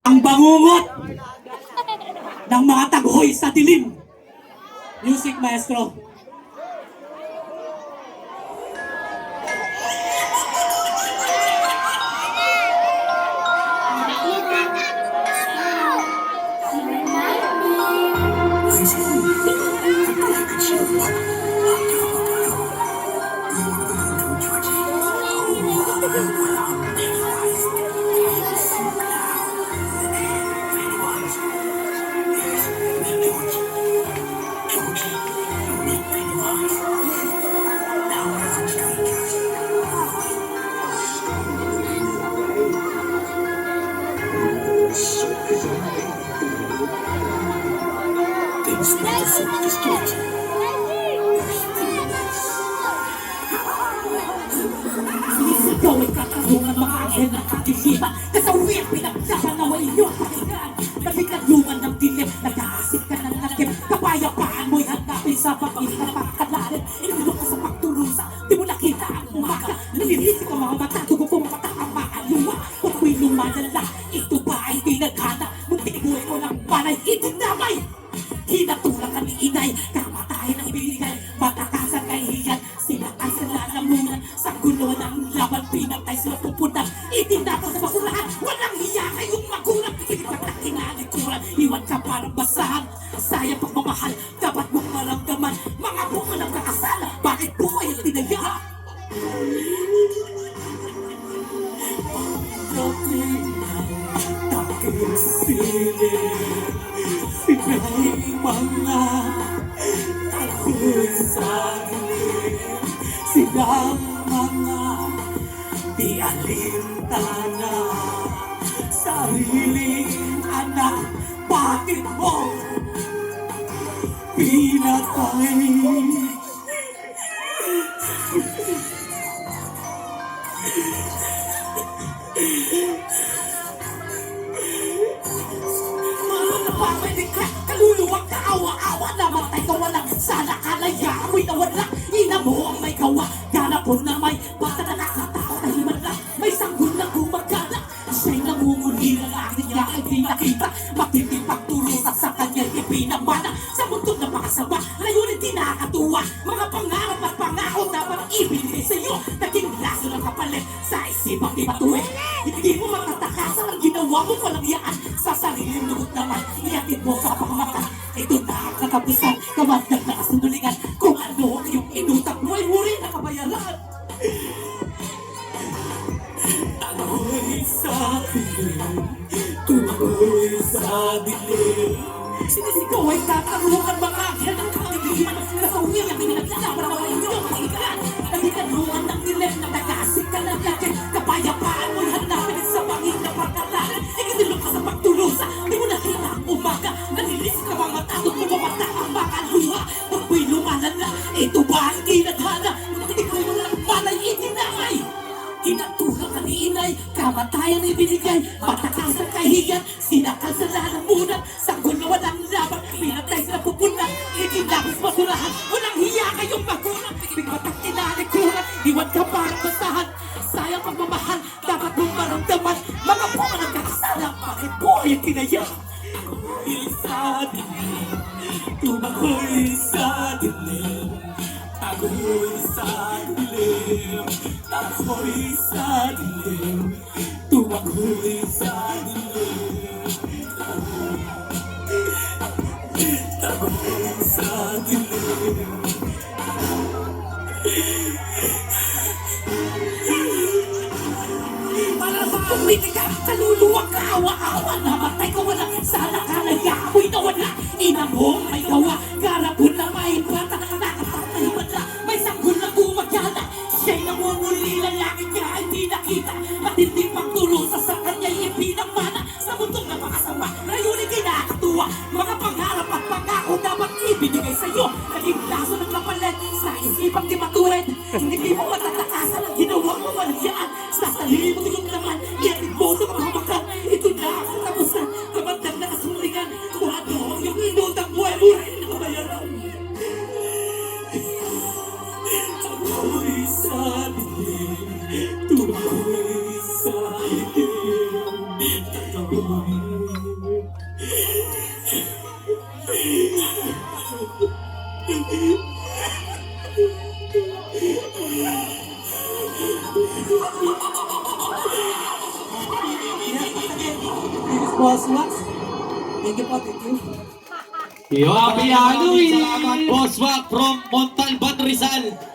Ang bangungot ng mga taghoy sa dilim. Music, maestro. Ikaw ay katarungan mga anghel ng kagisipan. Kasawiang pinagsahan na wala iyong pakinggan. Nabiglaluman ng dilim, nag-aasik ka ng nakip. Kapayapaan mo'y hanapin sa pag-ibig pagkalalim. Inulok ka sa pagturusa, di mo nakita ang umaga. Nalilisik ang mga mata, tugo kong mata ang maaluwa. Kung ako'y lumadala, ito ba ay tinaghana? Muntik buhay ko ng panay, itinamay. Hinatulang ka ni inay, kamatayan ang binigay. Matakasan kay hiyan, sila ay sa lalamunan. Sa gulo ng laban, pinatay sila pupunan. Itinapos sa basurahan, walang hiya kayong magulang. Ilipat na kinalikuran, iwan ka parang basahan. Sayang pagmamahal, dapat mong maramdaman. Mga bunga ng kakasala, bakit buhay ang tinaya? Pagdating ng takil silid, sinay mga tako'y sa dilim. Silang mga di alintana, sariling anak, bakit mo pinatay? Napapalik ka, kaluluwang kaawa-awa. Namatay ka walang sala, kalaya amoy nawala. Ina mo ang may gawa, ganapon na may bata na nakatakot na himala. May sanggol na gumagana, siya'y namumuli ng aking niya ay di nakita. Matinding pagturusa sa kanya'y ipinamana. Sa mundo na makasama, layunin di nakatuwa. Mga pangarap at pangako dapat ibigay sa'yo. Naging laso ng kapalit sa isipang di matuwi. Hindi mo matatakasan ang ginawa mo walang yaan. Sa sariling lugod naman, iatid mo sa pangmata. Ito na ang katapusan, kamandag na kasundulingan. Kung ano ang iyong inutang mo ay muri na kabayaran. Ako'y sa dilim, tumako'y sa dilim. Sinisigaw ay tatarungan mga anghel ng katigilan. Nasawi ang pinaglalang para wala iyong pakinggan. Nagitaluan ng dilim na nag-aasik ka ng lakit. Kapayapaan mo'y hanapin sa pangin na pagkalalan. Ikinilok ka sa pagtulusa, di mo nakita ang umaga. Nalilis ka mga tatot mo mamata ang mga luha. Pag mo'y lumalala, ito ba ang tinadhana? Hindi ko mo lang palay itinamay. Kinatulang ka ni inay, kamatayan ay binigay. Matakas ang kahiyan, sinakal sa lalamunan. Sa gulo walang laban, pinatay sa pupunan. Itinapos basurahan, walang hiya kayong magulang. Bigmatang tinalikuran, iwan ka parang basahan. Sayang pagmamahal, dapat mong maramdaman. Mga bunga ng kakasala, bakit buhay ang tinaya? Ako'y sa dilim, tumako'y sa dilim. Ako'y sa dilim, ako'y sa dilim. Tumako'y sa dilim, ako'y sa dilim. Para sa pumili ka, kaluluwang kaawa-awa. Namatay ka wala, sana kalaya amoy nawala. Ina mo may gawa, garapon na may bata. Nakakapagpahiwala, may sanggol na gumagana. Siya'y namumuli, lalaki niya ay di nakita. Matinding pagturusa sa kanya'y ipinamana. Sa mundong napakasama, layunin kinakatuwa. Mga pangarap at pangako dapat ibinigay sa'yo. Naging laso ng kapalit sa isipang di matuwid. Hindi mo matatakasan ang ginawa mo walang yaan. Sa sarili mo tingin naman, iatid mo sa mga makan. Ito na ang katapusan, kamandag na kasunlingan. Kung ano ang iyong inutang mo ay murin na kabayaran. Ako'y sa dilim, tumako'y sa dilim. Boss Wax. Thank you po, thank you. Yo, Boss Wak from Montalban, Rizal.